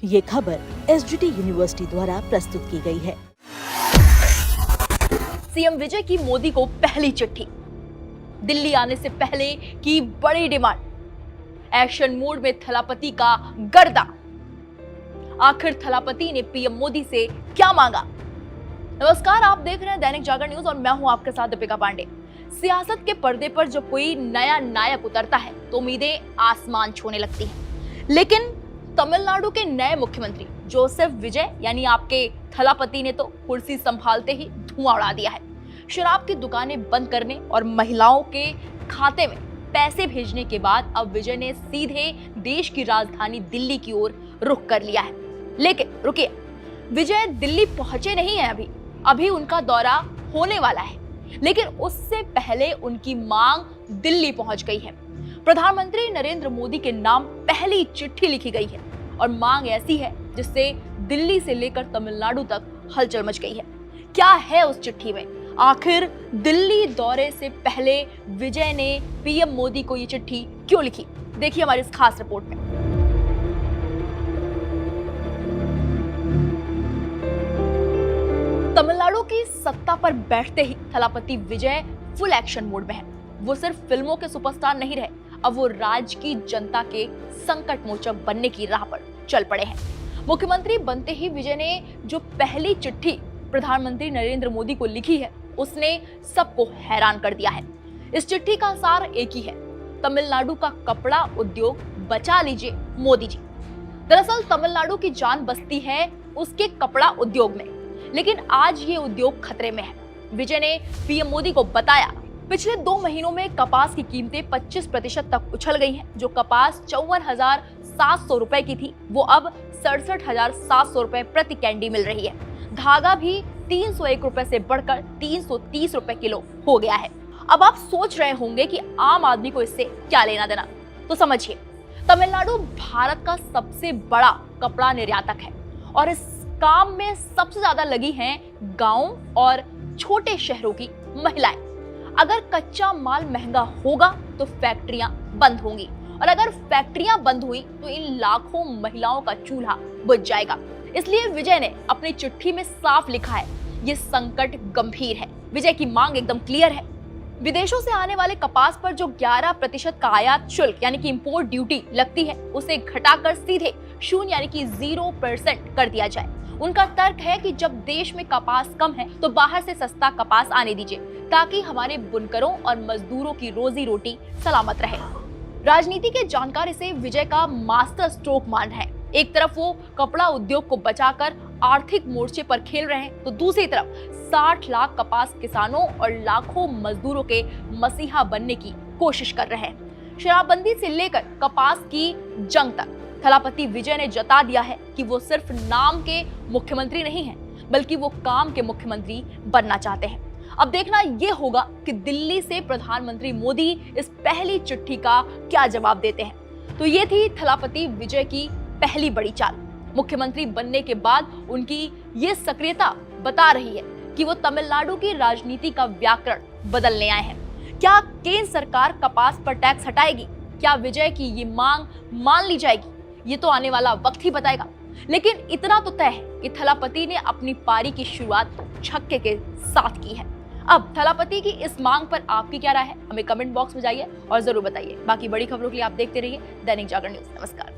ये खबर SGT university द्वारा प्रस्तुत की गई है। सीएम विजय की मोदी को पहली चिट्ठी, दिल्ली आने से पहले की बड़ी डिमांड, एक्शन मोड में थलापति का गर्दा। आखिर थलापति ने पीएम मोदी से क्या मांगा? नमस्कार, आप देख रहे हैं दैनिक जागरण न्यूज और मैं हूं आपके साथ दीपिका पांडे। सियासत के पर्दे पर जब कोई नया नायक उतरता है तो उम्मीदें आसमान छूने लगती हैं। लेकिन तमिलनाडु के नए मुख्यमंत्री जोसेफ विजय यानी आपके थलापति ने तो कुर्सी संभालते ही धुआं उड़ा दिया है। शराब की दुकानें बंद करने और महिलाओं के खाते में पैसे भेजने के बाद अब विजय ने सीधे देश की राजधानी दिल्ली की ओर रुख कर लिया है। लेकिन रुकिए, विजय दिल्ली पहुंचे नहीं है अभी उनका दौरा होने वाला है। लेकिन उससे पहले उनकी मांग दिल्ली पहुंच गई है। प्रधानमंत्री नरेंद्र मोदी के नाम पहली चिट्ठी लिखी गई है और मांग ऐसी है जिससे दिल्ली से लेकर तमिलनाडु तक हलचल मच गई है। क्या है उस चिट्ठी में? आखिर दिल्ली दौरे से पहले विजय ने पीएम मोदी को ये चिट्ठी क्यों लिखी? देखिए हमारी इस खास रिपोर्ट में। तमिलनाडु की सत्ता पर बैठते ही थलापति विजय फुल एक्शन मोड में है। वो सिर्फ फिल्मों के सुपरस्टार नहीं रहे, अब वो राज्य की जनता के संकट मोचक बनने की राह पर चल पड़े हैं। मुख्यमंत्री बनते ही विजय ने जो पहली चिट्ठी प्रधानमंत्री नरेंद्र मोदी को लिखी है उसने सबको हैरान कर दिया है। इस चिट्ठी का सार एक ही है, तमिलनाडु का कपड़ा उद्योग बचा लीजिए मोदी जी। दरअसल तमिलनाडु की जान बसती है उसके कपड़ा उद्योग में, लेकिन आज ये उद्योग खतरे में है। विजय ने पीएम मोदी को बताया, पिछले 2 महीनों में कपास की कीमतें 25% तक उछल गई हैं। जो कपास 54,700 रुपए की थी वो अब 67,700 रुपए प्रति कैंडी मिल रही है। धागा भी 301 रुपए से बढ़कर 330 रुपए किलो हो गया है। अब आप सोच रहे होंगे कि आम आदमी को इससे क्या लेना देना, तो समझिए, तमिलनाडु भारत का सबसे बड़ा कपड़ा निर्यातक है और इस काम में सबसे ज्यादा लगी हैं गांव और छोटे शहरों की महिलाएं। अगर कच्चा माल महंगा होगा तो फैक्ट्रियां बंद होंगी और अगर फैक्ट्रियां बंद हुई तो इन लाखों महिलाओं का चूल्हा बुझ जाएगा। इसलिए विजय ने अपनी चिट्ठी में साफ लिखा है, ये संकट गंभीर है। विजय की मांग एकदम क्लियर है, विदेशों से आने वाले कपास पर जो 11% का आयात शुल्क यानी कि इंपोर्ट ड्यूटी लगती है उसे घटाकर सीधे 0 यानी कि 0% कर दिया जाए। उनका तर्क है कि जब देश में कपास कम है तो बाहर से सस्ता कपास आने दीजिए ताकि हमारे बुनकरों और मजदूरों की रोजी रोटी सलामत रहे। राजनीति के जानकार इसे विजय का मास्टर स्ट्रोक मान रहे हैं। एक तरफ वो कपड़ा उद्योग को बचाकर आर्थिक मोर्चे पर खेल रहे हैं तो दूसरी तरफ 60 लाख कपास किसानों और लाखों मजदूरों के मसीहा बनने की कोशिश कर रहे हैं। शराबबंदी से लेकर कपास की जंग तक थलापति विजय ने जता दिया है कि वो सिर्फ नाम के मुख्यमंत्री नहीं हैं, बल्कि वो काम के मुख्यमंत्री बनना चाहते हैं। अब देखना ये होगा कि दिल्ली से प्रधानमंत्री मोदी इस पहली चिट्ठी का क्या जवाब देते हैं। तो ये थी थलापति विजय की पहली बड़ी चाल। मुख्यमंत्री बनने के बाद उनकी ये सक्रियता बता रही है कि वो तमिलनाडु की राजनीति का व्याकरण बदलने आए हैं। क्या केंद्र सरकार कपास पर टैक्स हटाएगी? क्या विजय की ये मांग मान ली जाएगी? ये तो आने वाला वक्त ही बताएगा। लेकिन इतना तो तय है कि थलापति ने अपनी पारी की शुरुआत छक्के के साथ की है। अब थलापति की इस मांग पर आपकी क्या राय है? हमें कमेंट बॉक्स में जाइए और जरूर बताइए। बाकी बड़ी खबरों के लिए आप देखते रहिए दैनिक जागरण न्यूज। नमस्कार।